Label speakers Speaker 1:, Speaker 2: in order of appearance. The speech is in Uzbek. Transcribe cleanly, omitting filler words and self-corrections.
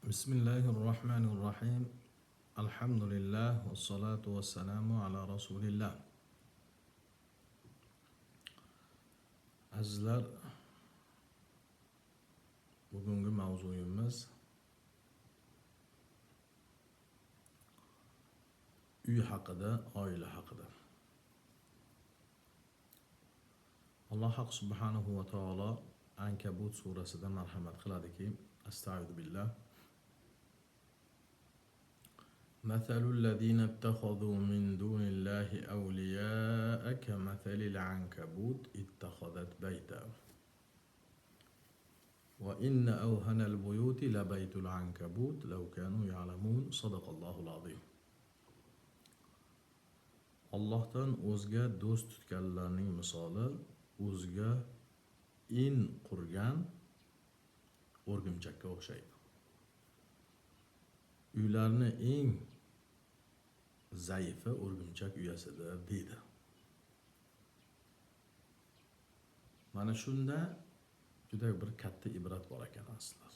Speaker 1: Bismillahirrohmanirrohim. Alhamdulillah vassalatu vassalamu ala rasulillah. Azizlar, bugungi mavzuyimiz uy haqida, oila haqida. Alloh subhanahu va taolo Ankabut surasida marhamat qiladiki, Astagfiru billah. مثل الذين اتخذوا من دون الله أولياء كمثل العنكبوت اتخذت بيتا وإن أوهن البيوت لبيت العنكبوت لو كانوا يعلمون صدق الله العظيم. Allohdan o'zga do'st tutganlarning misoli o'ziga in qurgan o'rgimchakka o'xshaydi. Uylarni eng zaifi o'rgimchak uyasidir deydi. Mana shunda juda bir katta ibrat bor ekan aslar.